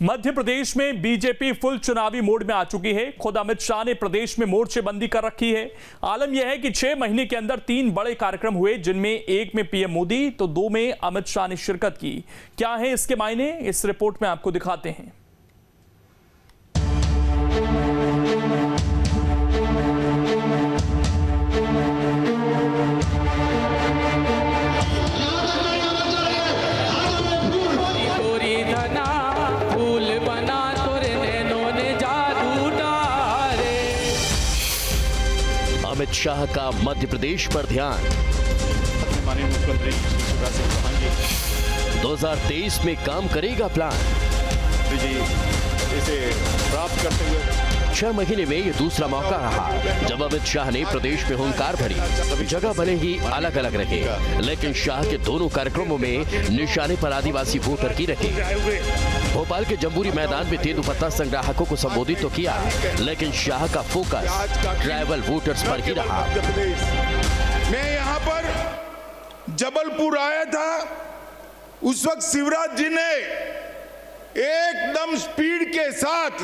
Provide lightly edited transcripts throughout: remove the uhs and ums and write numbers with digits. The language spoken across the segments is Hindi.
मध्य प्रदेश में बीजेपी फुल चुनावी मोड में आ चुकी है। खुद अमित शाह ने प्रदेश में मोर्चेबंदी कर रखी है। आलम यह है कि 6 महीने के अंदर 3 बड़े कार्यक्रम हुए, जिनमें एक में पीएम मोदी तो 2 में अमित शाह ने शिरकत की। क्या है इसके मायने, इस रिपोर्ट में आपको दिखाते हैं। अमित शाह का मध्य प्रदेश पर ध्यान। माननीय मुख्यमंत्री शिवराज सिंह चौहान जी 2023 में काम करेगा प्लान। जी इसे प्राप्त करते हुए 6 महीने में ये दूसरा मौका रहा जब अमित शाह ने प्रदेश में हुंकार भरी। जगह भले ही अलग अलग रहे, लेकिन शाह के दोनों कार्यक्रमों में निशाने पर आदिवासी वोटर की रहे। भोपाल के जम्बूरी मैदान में तेंदूपत्ता संग्राहकों को संबोधित तो किया, लेकिन शाह का फोकस ट्राइबल वोटर्स पर ही रहा। मैं यहाँ पर जबलपुर आया था, उस वक्त शिवराज जी ने एकदम स्पीड के साथ,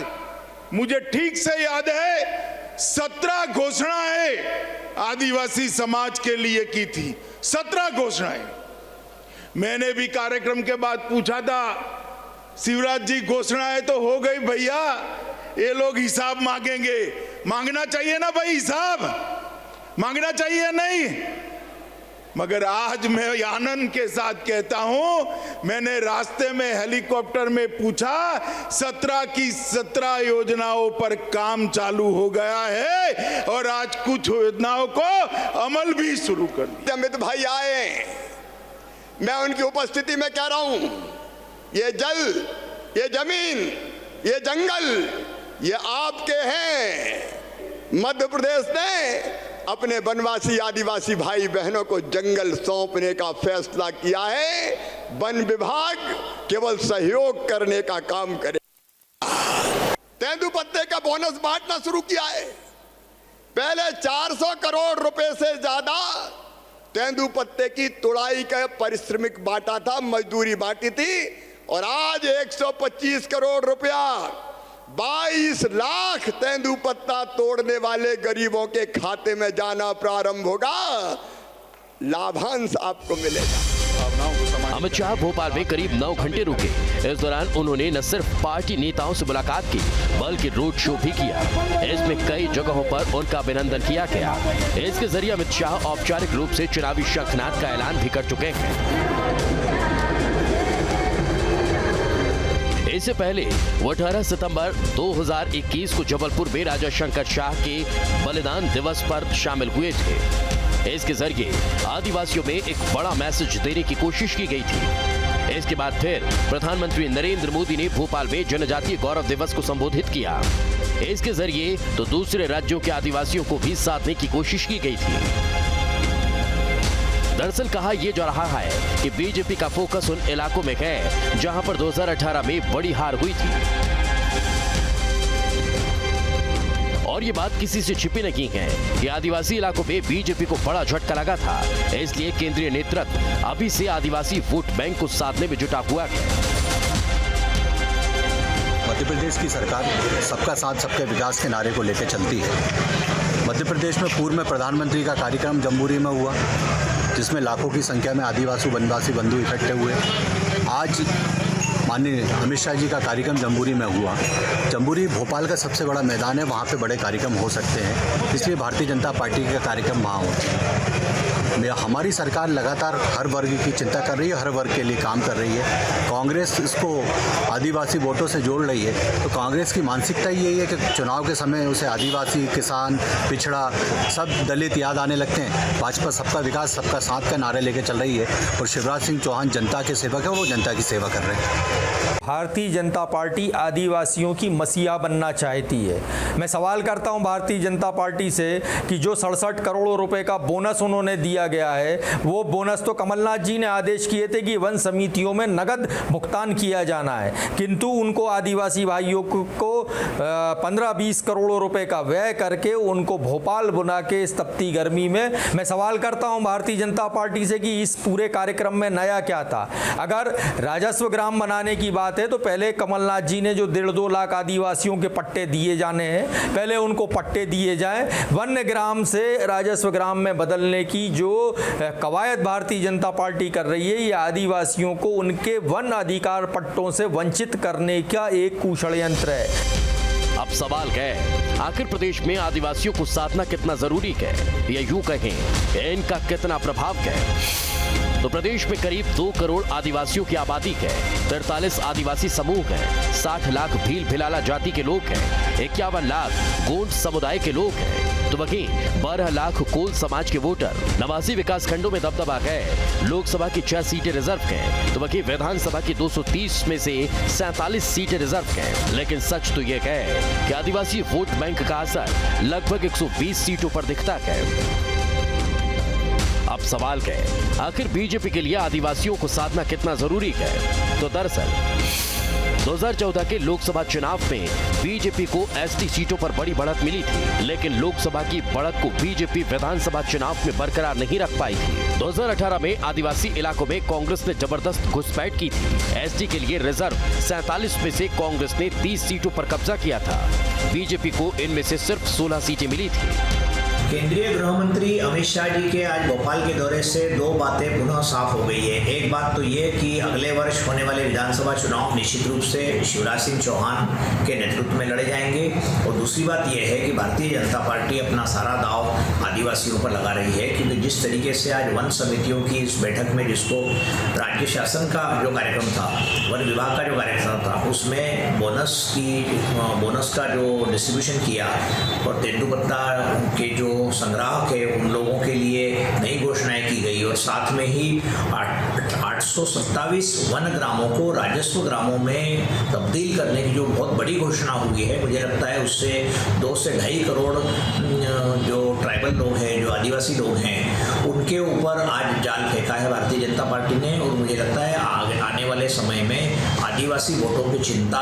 मुझे ठीक से याद है, 17 घोषणाएं आदिवासी समाज के लिए की थी। 17 घोषणाएं। मैंने भी कार्यक्रम के बाद पूछा था, शिवराज जी घोषणाएं तो हो गई भैया, ये लोग हिसाब मांगेंगे। मांगना चाहिए ना भाई, हिसाब मांगना चाहिए नहीं? मगर आज मैं आनंद के साथ कहता हूं, मैंने रास्ते में हेलीकॉप्टर में पूछा, 17 की 17 योजनाओं पर काम चालू हो गया है और आज कुछ योजनाओं को अमल भी शुरू कर दिया। अमित भाई आए, मैं उनकी उपस्थिति में कह रहा हूं, ये जल, ये जमीन, ये जंगल, ये आपके हैं। मध्य प्रदेश ने अपने वनवासी आदिवासी भाई बहनों को जंगल सौंपने का फैसला किया है। वन विभाग केवल सहयोग करने का काम करे। तेंदूपत्ते का बोनस बांटना शुरू किया है। पहले 400 करोड़ रुपए से ज्यादा तेंदूपत्ते की तुड़ाई का पारिश्रमिक बांटा था, मजदूरी बांटी थी, और आज 125 करोड़ रुपया 22 लाख तेंदूपत्ता तोड़ने वाले गरीबों के खाते में जाना प्रारंभ होगा। लाभांश आपको मिलेगा। अमित शाह भोपाल में करीब 9 घंटे रुके। इस दौरान उन्होंने न सिर्फ पार्टी नेताओं से मुलाकात की, बल्कि रोड शो भी किया। इसमें कई जगहों पर उनका अभिनंदन किया गया। इसके जरिए अमित शाह औपचारिक रूप से चुनावी शंखनाद का ऐलान भी कर चुके हैं। इससे पहले वो 18 सितंबर 2021 को जबलपुर में राजा शंकर शाह के बलिदान दिवस पर शामिल हुए थे। इसके जरिए आदिवासियों में एक बड़ा मैसेज देने की कोशिश की गई थी। इसके बाद फिर प्रधानमंत्री नरेंद्र मोदी ने भोपाल में जनजातीय गौरव दिवस को संबोधित किया। इसके जरिए तो दूसरे राज्यों के आदिवासियों को भी साधने की कोशिश की गई थी। दरअसल कहा यह जा रहा है कि बीजेपी का फोकस उन इलाकों में है जहां पर 2018 में बड़ी हार हुई थी, और ये बात किसी से छिपी नहीं है कि आदिवासी इलाकों में बीजेपी को बड़ा झटका लगा था। इसलिए केंद्रीय नेतृत्व अभी से आदिवासी वोट बैंक को साधने में जुटा हुआ है। मध्य प्रदेश की सरकार सबका साथ सबके विकास के नारे को लेकर चलती है। मध्य प्रदेश में पूर्व में प्रधानमंत्री का कार्यक्रम जम्बूरी में हुआ, जिसमें लाखों की संख्या में आदिवासी वनवासी बंधु इकट्ठे हुए। आज माननीय अमित शाह जी का कार्यक्रम जम्बूरी में हुआ। जम्बूरी भोपाल का सबसे बड़ा मैदान है, वहाँ पे बड़े कार्यक्रम हो सकते हैं, इसलिए भारतीय जनता पार्टी का कार्यक्रम वहाँ होते हैं। हमारी सरकार लगातार हर वर्ग की चिंता कर रही है, हर वर्ग के लिए काम कर रही है। कांग्रेस इसको आदिवासी वोटों से जोड़ रही है, तो कांग्रेस की मानसिकता यही है कि चुनाव के समय उसे आदिवासी, किसान, पिछड़ा, सब दलित याद आने लगते हैं। भाजपा सबका विकास सबका साथ का नारे लेके चल रही है, और शिवराज सिंह चौहान जनता के सेवक है, वो जनता की सेवा कर रहे हैं। भारतीय जनता पार्टी आदिवासियों की मसीहा बनना चाहती है। मैं सवाल करता हूं भारतीय जनता पार्टी से कि जो 67 करोड़ रुपए का बोनस उन्होंने दिया गया है, वो बोनस तो कमलनाथ जी ने आदेश किए थे कि वन समितियों में नगद भुगतान किया जाना है, किंतु उनको आदिवासी भाइयों को 15-20 करोड़ रुपए का व्यय करके उनको भोपाल बुला के इस तपती गर्मी में। मैं सवाल करता हूं भारतीय जनता पार्टी से कि इस पूरे कार्यक्रम में नया क्या था? अगर राजस्व ग्राम बनाने की बात बात है तो पहले कमलनाथ जी ने जो 1.5-2 लाख आदिवासियों के पट्टे दिए जाने हैं, पहले उनको पट्टे दिए जाएं। वन्य ग्राम से राजस्व ग्राम में बदलने की जो कवायद भारतीय जनता पार्टी कर रही है, ये आदिवासियों को उनके वन अधिकार पट्टों से वंचित करने का एक कुषड्यंत्र है। अब सवाल है, आखिर प्रदेश में आदिवासियों को साधना कितना जरूरी है, या यूं कहें कि इनका कितना प्रभाव है। तो प्रदेश में करीब 2 करोड़ आदिवासियों की आबादी है, 43 आदिवासी समूह हैं, 60 लाख भील भिलाला जाति के लोग हैं, 51 लाख गोंड समुदाय के लोग हैं, तो वहीं 12 लाख कोल समाज के वोटर। 89 विकास खंडों में दबदबा है। लोकसभा की 6 सीटें रिजर्व हैं, तो वहीं विधानसभा की 230 में से 47 सीटें रिजर्व हैं। लेकिन सच तो यह है कि आदिवासी वोट बैंक का असर लगभग 120 सीटों पर दिखता है। अब सवाल है, आखिर बीजेपी के लिए आदिवासियों को साधना कितना जरूरी है। तो दरअसल 2014 के लोकसभा चुनाव में बीजेपी को एसटी सीटों पर बड़ी बढ़त मिली थी, लेकिन लोकसभा की बढ़त को बीजेपी विधानसभा चुनाव में बरकरार नहीं रख पाई थी। 2018 में आदिवासी इलाकों में कांग्रेस ने जबरदस्त घुसपैठ की थी। एसटी के लिए रिजर्व 47 में से कांग्रेस ने 30 सीटों पर कब्जा किया था। बीजेपी को इनमें से सिर्फ 16 सीटें मिली थी। केंद्रीय गृह मंत्री अमित शाह जी के आज भोपाल के दौरे से 2 बातें पुनः साफ हो गई है। एक बात तो ये कि अगले वर्ष होने वाले विधानसभा चुनाव निश्चित रूप से शिवराज सिंह चौहान के नेतृत्व में लड़े जाएंगे, और दूसरी बात यह है कि भारतीय जनता पार्टी अपना सारा दाव आदिवासियों पर लगा रही है, क्योंकि जिस तरीके से आज वन समितियों की इस बैठक में जिसको राज्य शासन का जो कार्यक्रम था, वन विभाग का जो कार्यक्रम था, उसमें बोनस का जो डिस्ट्रीब्यूशन किया और तेंदुपत्ता के जो संग्राहक है उन लोगों के लिए नई घोषणाएं की गई, और साथ में ही 827 वन ग्रामों को राजस्व ग्रामों में तब्दील करने की जो बहुत बड़ी घोषणा हुई है। मुझे लगता है उससे 2 से 2.5 करोड़ जो ट्राइबल लोग हैं, जो आदिवासी लोग हैं, उनके ऊपर आज जाल फेंका है भारतीय जनता पार्टी ने। और मुझे लगता है आने वाले समय में आदिवासी वोटों की चिंता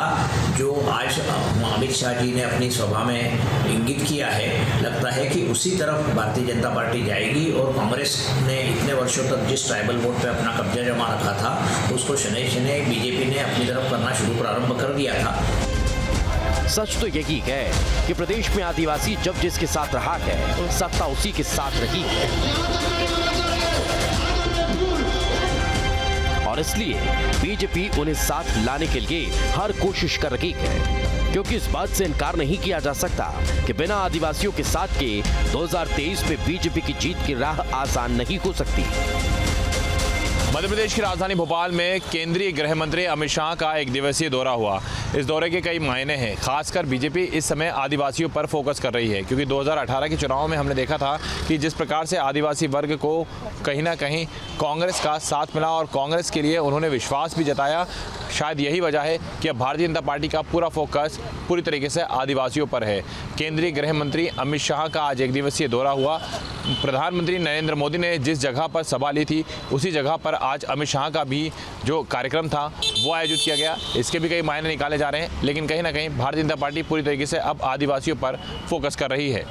जो आज अमित शाह जी ने अपनी सभा में इंगित किया है, लगता है कि उसी तरफ भारतीय जनता पार्टी जाएगी। और कांग्रेस ने इतने वर्षों तक जिस ट्राइबल वोट पे अपना कब्जा जमा रखा था, उसको शनै शनै बीजेपी ने अपनी तरफ करना प्रारंभ कर दिया था। सच तो यही है कि प्रदेश में आदिवासी जब जिसके साथ रहा है, सत्ता उसी के साथ रही है, और इसलिए बीजेपी उन्हें साथ लाने के लिए हर कोशिश कर रही है, क्योंकि इस बात से इनकार नहीं किया जा सकता कि बिना आदिवासियों के साथ के 2023 में बीजेपी की जीत की राह आसान नहीं हो सकती। मध्य प्रदेश की राजधानी भोपाल में केंद्रीय गृह मंत्री अमित शाह का 1 दिवसीय दौरा हुआ। इस दौरे के कई मायने हैं। खासकर बीजेपी इस समय आदिवासियों पर फोकस कर रही है, क्योंकि 2018 के चुनाव में हमने देखा था कि जिस प्रकार से आदिवासी वर्ग को कहीं ना कहीं कांग्रेस का साथ मिला और कांग्रेस के लिए उन्होंने विश्वास भी जताया। शायद यही वजह है कि अब भारतीय जनता पार्टी का पूरा फोकस पूरी तरीके से आदिवासियों पर है। केंद्रीय गृह मंत्री अमित शाह का आज 1 दिवसीय दौरा हुआ। प्रधानमंत्री नरेंद्र मोदी ने जिस जगह पर सभा ली थी, उसी जगह पर आज अमित शाह का भी जो कार्यक्रम था वो आयोजित किया गया। इसके भी कई मायने निकाले जा रहे हैं, लेकिन कहीं ना कहीं भारतीय जनता पार्टी पूरी तरीके से अब आदिवासियों पर फोकस कर रही है।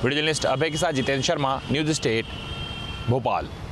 वीडियो जर्नलिस्ट अभय के साथ जितेंद्र शर्मा, न्यूज़ स्टेट, भोपाल।